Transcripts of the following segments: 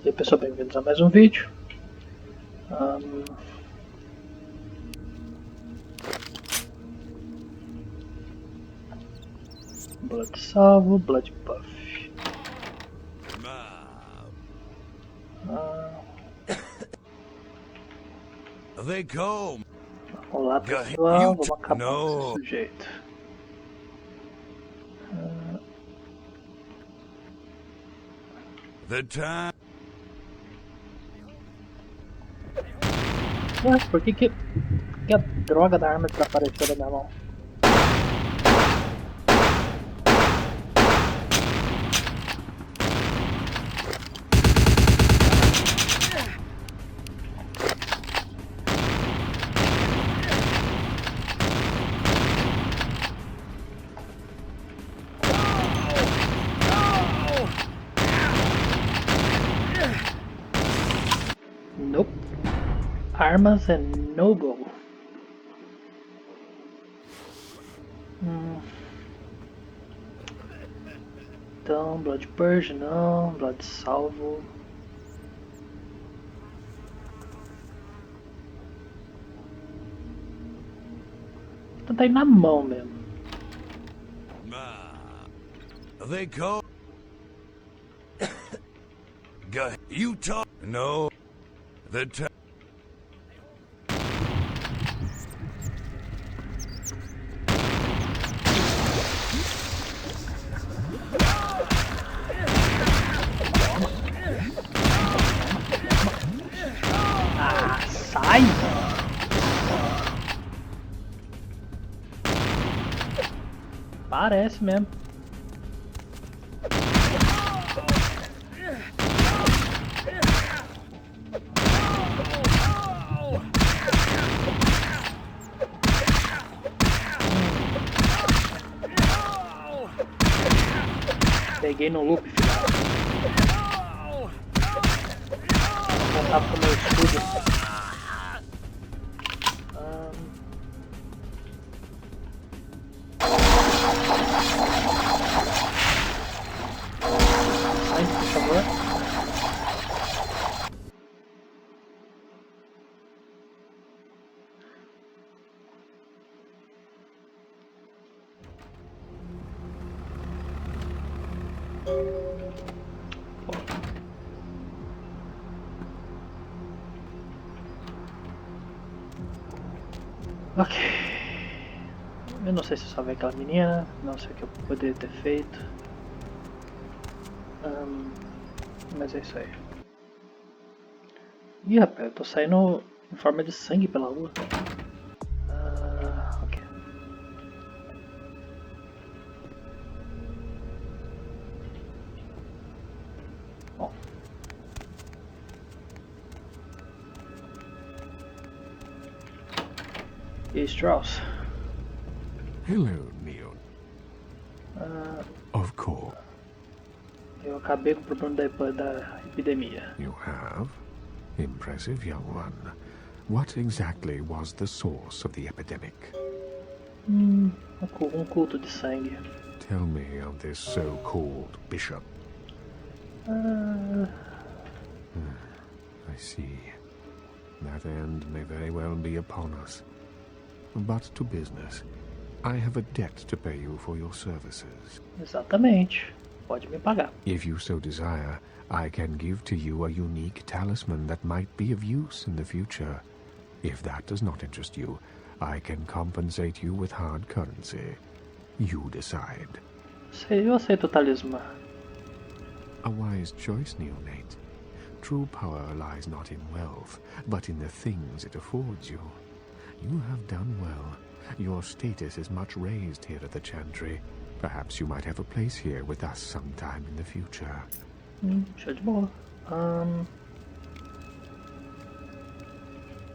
E aí pessoal, bem-vindos a mais um vídeo. Blood salvo, Blood buff. They come. Olá pessoal, vamos acabar com esse sujeito. The time. Ué, por que a droga da arma desapareceu da minha mão? Nope. Armas é no go. Então, Blood Purge não, Blood salvo. Então tá aí na mão mesmo. They come. You talk. No. The time. Ah, sai! Parece mesmo. Peguei no loop, filho. Vou voltar pro meu escudo. Sai, por favor. Ok. Eu não sei se eu salvei aquela menina, não sei o que eu poderia ter feito. Mas é isso aí. Ih, rapaz, eu tô saindo em forma de sangue pela rua. Ok. Bom. E aí, Strauss? Hello, Neil. Of course. Eu acabei com o problema da epidemia. You have? Impressive, young one. What exactly was the source of the epidemic? Um culto de sangue. Tell me of this so-called bishop. Uh, I see. That end may very well be upon us. But to business. I have a debt to pay you for your services. Exatamente. Pode me pagar. If you so desire, I can give to you a unique talisman that might be of use in the future. If that does not interest you, I can compensate you with hard currency. You decide. Eu aceito o talismã. A wise choice, neonate. True power lies not in wealth, but in the things it affords you. You have done well. Your status is much raised here at the Chantry. Perhaps you might have a place here with us sometime in the future. Show de bola.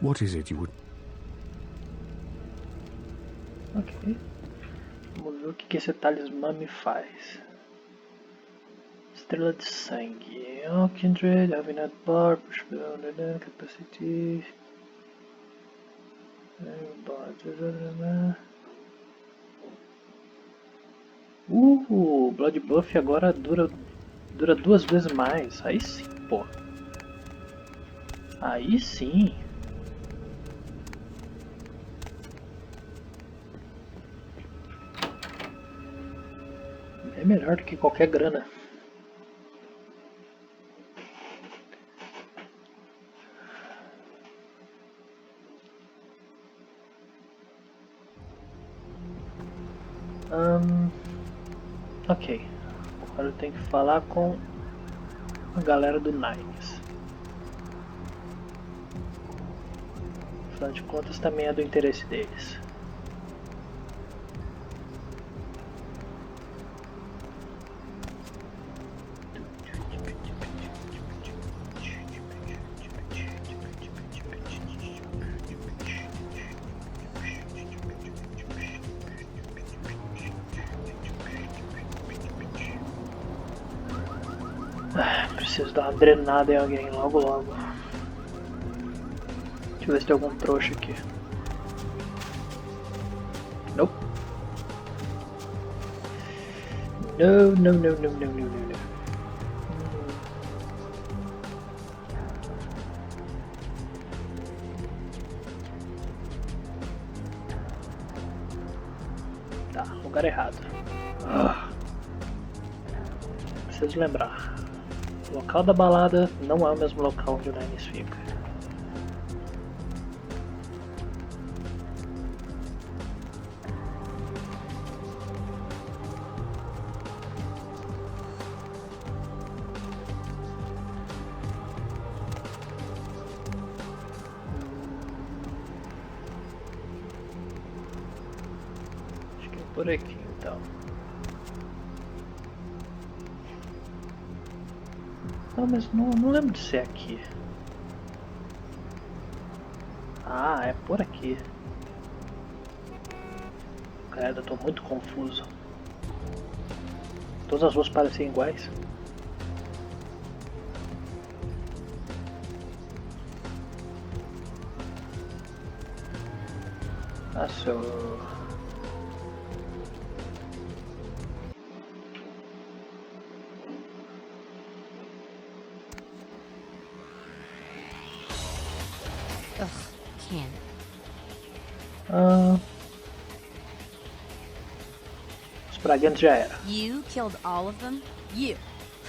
What is it you would... Ok. Vamos ver o que esse talismã me faz. Estrela de sangue. Kindred, Avenat Bar, Capacity. Blood Buff agora dura 2 vezes mais. Aí sim, pô. Aí sim. É melhor do que qualquer grana. Ok. Agora eu tenho que falar com a galera do Nines. Afinal de contas, também é do interesse deles. Preciso dar uma drenada em alguém logo logo. Deixa eu ver se tem algum trouxa aqui. Nope. No, no, no, no, no, no, no. Tá, lugar errado. Preciso lembrar. O local da balada não é o mesmo local onde o Nines fica. Acho que é por aqui então. Não, mas não lembro de ser aqui. Ah, é por aqui. Cara, eu tô muito confuso. Todas as ruas parecem iguais. Ah, seu... Ugh, can't. Os praguentos já era. You killed all of them? You?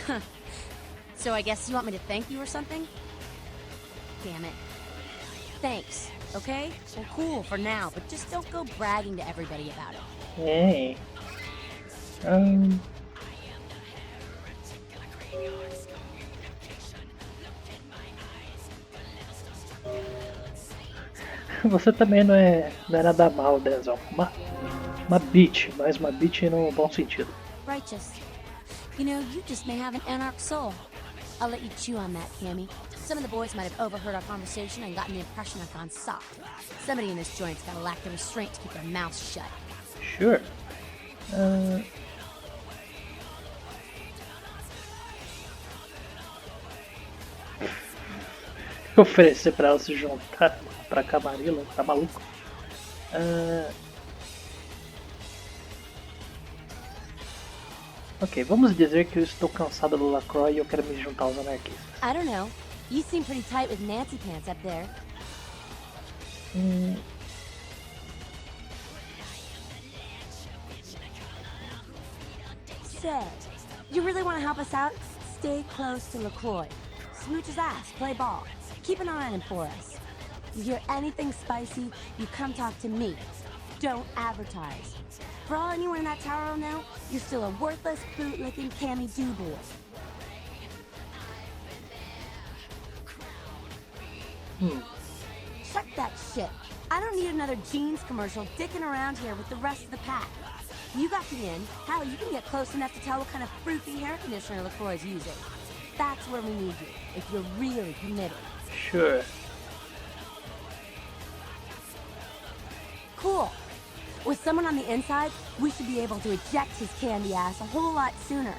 Huh. So I guess you want me to thank you or something? Damn it. Thanks, okay? Well, cool for now, but just don't go bragging to everybody about it. Hey. Você também não é nada mal, Denzel. Uma bitch, mas uma bitch no bom sentido. Righteous. You know, you just may have an anarch soul. I'll let you chew on that, Cammy. Some of the boys might have overheard our conversation and gotten the impression I've gone soft. Somebody in this joint's gotta lack the restraint to keep their mouths shut. Sure. Oferecer pra ela se juntar pra Camarilla, tá maluco? Ok, vamos dizer que eu estou cansado do Lacroix e eu quero me juntar aos anarquistas. I don't know. You seem pretty tight with Nancy Pants up there. Say, you really want to help us out? Stay close to LaCroix. Smooch his ass, play ball. Keep an eye on him for us. You hear anything spicy, you come talk to me. Don't advertise. For all anyone in that tower will know, you're still a worthless, bootlicking Cammy Dooboy. Check that shit. I don't need another jeans commercial dicking around here with the rest of the pack. You got the in. Hell, you can get close enough to tell what kind of fruity hair conditioner LaCroix's using. That's where we need you, if you're really committed. Sure. Cool. With someone on the inside, we should be able to eject his candy ass a whole lot sooner.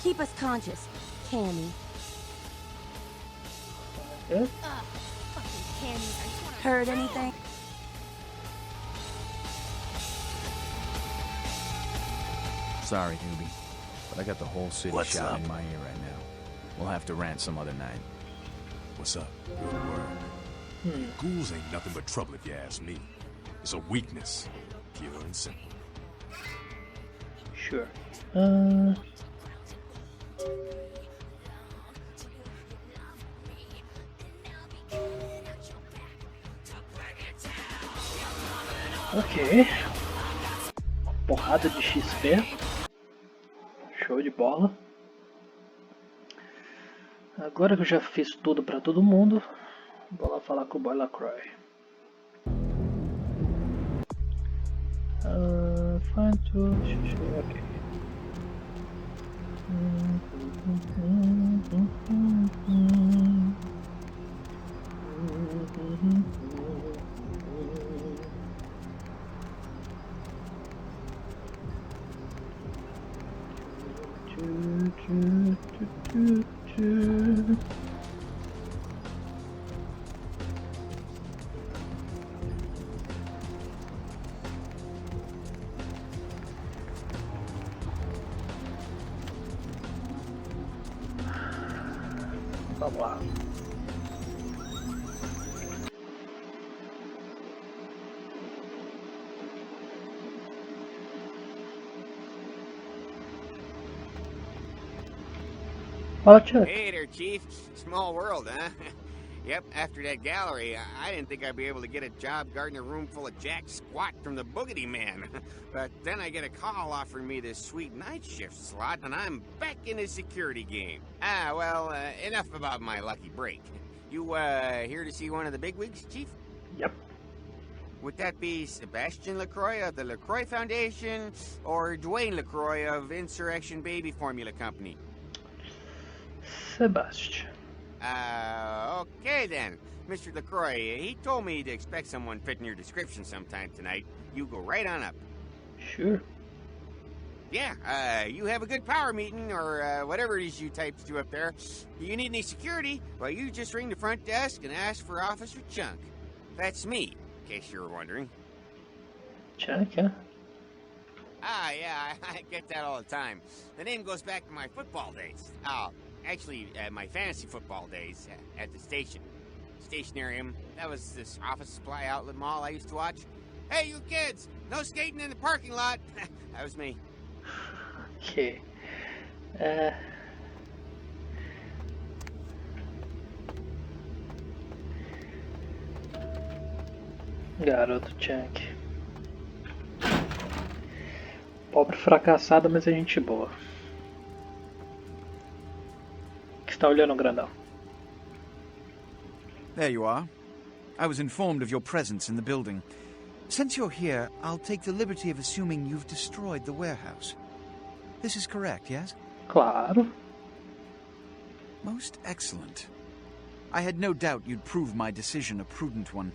Keep us conscious, Cammy. Fucking Cammy. Heard anything? Sorry, newbie, but I got the whole city What's shouting up? in my ear right now. We'll have to rant some other night. What's up? Good work. Ghouls ain't nothing but trouble if you ask me. It's a weakness, pure and simple. Sure. Ok. Uma porrada de XP. Show de bola. Agora que eu já fiz tudo pra todo mundo, vou lá falar com o Boy Lacroix. Find to... Ok. Vamos lá. Fala, Chuck. Hey there, Chief. Small world, huh? Yep, after that gallery, I didn't think I'd be able to get a job guarding a room full of jack squat from the Boogity Man. But then I get a call offering me this sweet night shift slot, and I'm back in the security game. Well, enough about my lucky break. You, here to see one of the bigwigs, Chief? Yep. Would that be Sebastian LaCroix of the LaCroix Foundation, or Dwayne LaCroix of Insurrection Baby Formula Company? Sebastian. Okay then. Mr. LaCroix, he told me to expect someone fitting your description sometime tonight. You go right on up. Sure. Yeah, you have a good power meeting, or whatever it is you types do up there. You need any security? Well, you just ring the front desk and ask for Officer Chunk. That's me, in case you were wondering. Chunk, huh? Yeah, I get that all the time. The name goes back to my football days. Actually, my fantasy football days at the station. Stationarium. That was this office supply outlet mall I used to watch. Hey, you kids! No skating in the parking lot! That was me. Ok. Garoto Chunk. Pobre fracassado, mas é gente boa. O que você tá olhando, grandão? There you are. I was informed of your presence in the building. Since you're here, I'll take the liberty of assuming you've destroyed the warehouse. This is correct, yes? Claro. Most excellent. I had no doubt you'd prove my decision a prudent one.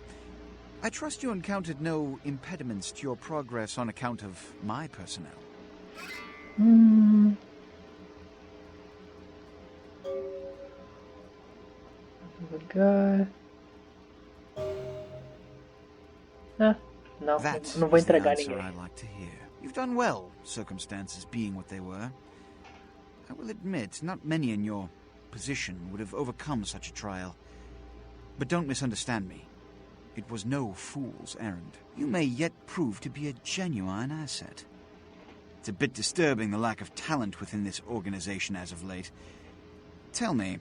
I trust you encountered no impediments to your progress on account of my personnel. Good guy. Não, não vou entregar ninguém. I like to hear. You've done well, circumstances being what they were. I will admit, not many in your position would have overcome such a trial. But don't misunderstand me. It was no fool's errand. You may yet prove to be a genuine asset. It's a bit disturbing the lack of talent within this organization as of late. Tell me,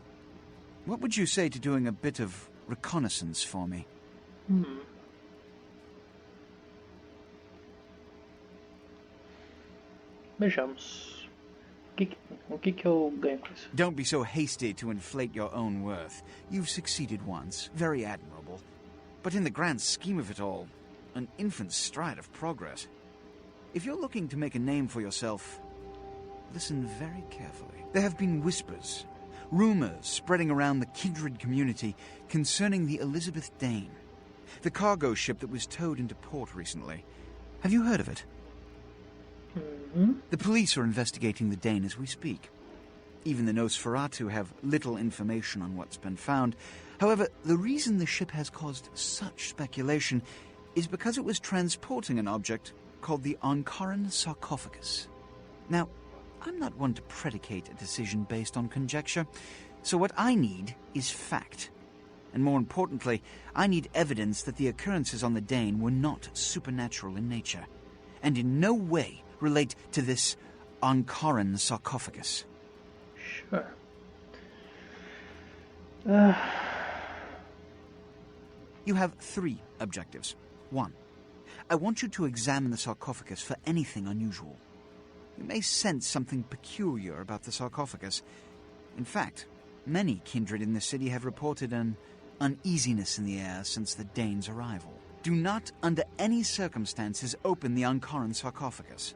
what would you say to doing a bit of reconnaissance for me? Vejamos. O que eu ganho com isso? Don't be so hasty to inflate your own worth. You've succeeded once, very admirable. But in the grand scheme of it all, an infant's stride of progress. If you're looking to make a name for yourself, listen very carefully. There have been whispers, rumors spreading around the kindred community concerning the Elizabeth Dane, the cargo ship that was towed into port recently. Have you heard of it? The police are investigating the Dane as we speak. Even the Nosferatu have little information on what's been found. However, the reason the ship has caused such speculation is because it was transporting an object called the Ankaran sarcophagus. Now, I'm not one to predicate a decision based on conjecture, so what I need is fact. And more importantly, I need evidence that the occurrences on the Dane were not supernatural in nature, and in no way relate to this Ankaran sarcophagus. Sure. You have 3 objectives. 1. I want you to examine the sarcophagus for anything unusual. You may sense something peculiar about the sarcophagus. In fact, many kindred in the city have reported an uneasiness in the air since the Dane's arrival. Do not, under any circumstances, open the Ankaran sarcophagus.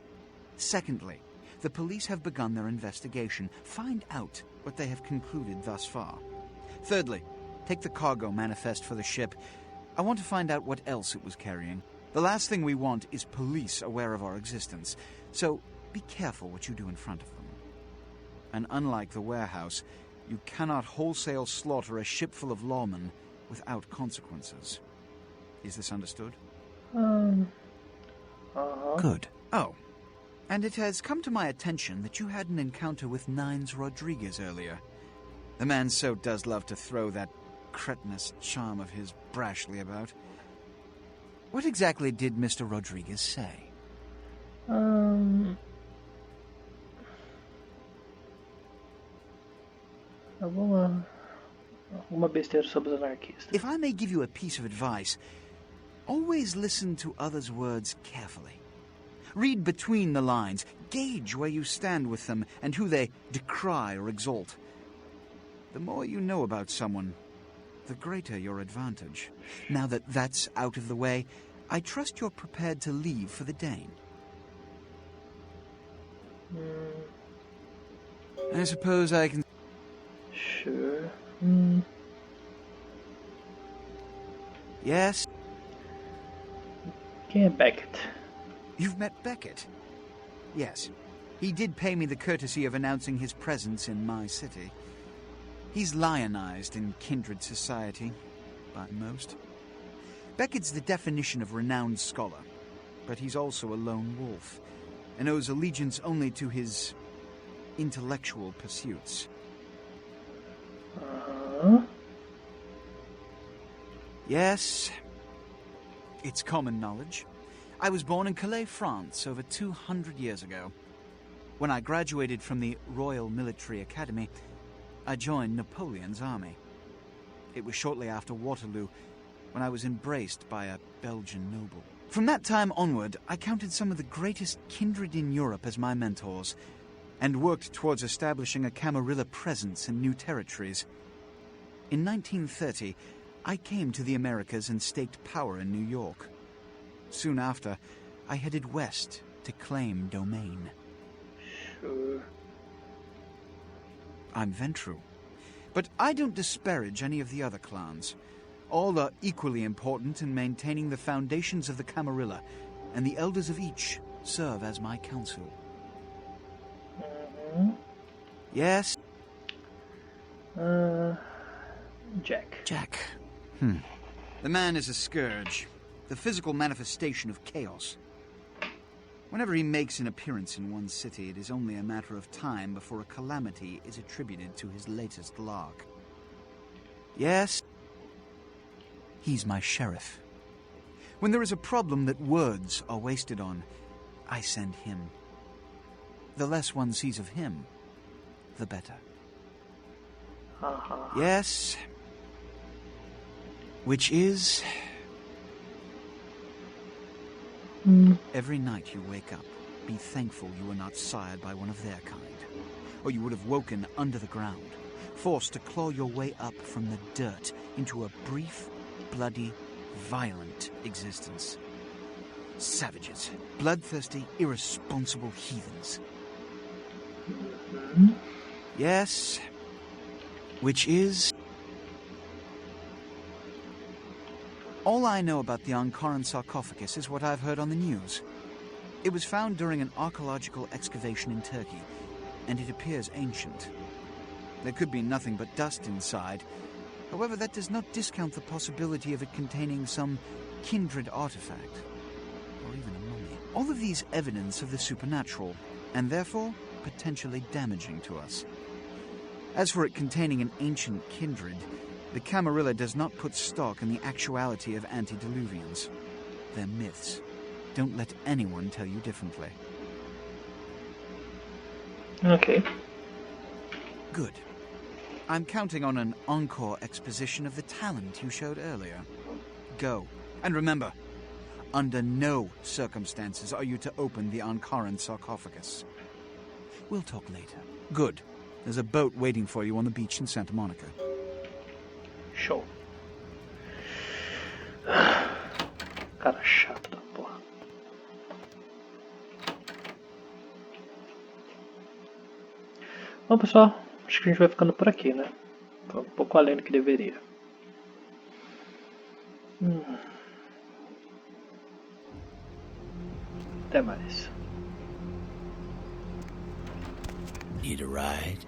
Secondly, the police have begun their investigation. Find out what they have concluded thus far. Thirdly, take the cargo manifest for the ship. I want to find out what else it was carrying. The last thing we want is police aware of our existence, so be careful what you do in front of them. And unlike the warehouse, you cannot wholesale slaughter a ship full of lawmen without consequences. Is this understood? Good. Oh, and it has come to my attention that you had an encounter with Nines Rodriguez earlier. The man so does love to throw that cretinous charm of his brashly about. What exactly did Mr. Rodriguez say? Alguma besteira sobre os anarquistas. If I may give you a piece of advice, always listen to others' words carefully. Read between the lines, gauge where you stand with them and who they decry or exalt. The more you know about someone, the greater your advantage. Now that that's out of the way, I trust you're prepared to leave for the Dane. I suppose I can... Sure. Yes? Quem é Beckett? You've met Beckett? Yes. He did pay me the courtesy of announcing his presence in my city. He's lionized in kindred society, by most. Beckett's the definition of renowned scholar, but he's also a lone wolf, and owes allegiance only to his intellectual pursuits. Yes, it's common knowledge. I was born in Calais, France, over 200 years ago. When I graduated from the Royal Military Academy, I joined Napoleon's army. It was shortly after Waterloo, when I was embraced by a Belgian noble. From that time onward, I counted some of the greatest kindred in Europe as my mentors, and worked towards establishing a Camarilla presence in new territories. In 1930, I came to the Americas and staked power in New York. Soon after, I headed west to claim domain. Sure. I'm Ventru, but I don't disparage any of the other clans. All are equally important in maintaining the foundations of the Camarilla, and the elders of each serve as my council. Yes? Jack. Jack. The man is a scourge, the physical manifestation of chaos. Whenever he makes an appearance in one city, it is only a matter of time before a calamity is attributed to his latest lark. Yes? He's my sheriff. When there is a problem that words are wasted on, I send him. The less one sees of him, the better. Yes? Which is... Every night you wake up, be thankful you were not sired by one of their kind, or you would have woken under the ground, forced to claw your way up from the dirt into a brief, bloody, violent existence. Savages, bloodthirsty, irresponsible heathens. Yes, which is... All I know about the Ankaran sarcophagus is what I've heard on the news. It was found during an archaeological excavation in Turkey, and it appears ancient. There could be nothing but dust inside. However, that does not discount the possibility of it containing some kindred artifact, or even a mummy. All of these evidence of the supernatural, and therefore potentially damaging to us. As for it containing an ancient kindred, The Camarilla does not put stock in the actuality of antediluvians. They're myths. Don't let anyone tell you differently. Okay. Good. I'm counting on an encore exposition of the talent you showed earlier. Go. And remember, under no circumstances are you to open the Ankaran sarcophagus. We'll talk later. Good. There's a boat waiting for you on the beach in Santa Monica. Show. Cara chato da porra. Bom, pessoal, acho que a gente vai ficando por aqui, né? Foi um pouco além do que deveria. Até mais. Need a ride?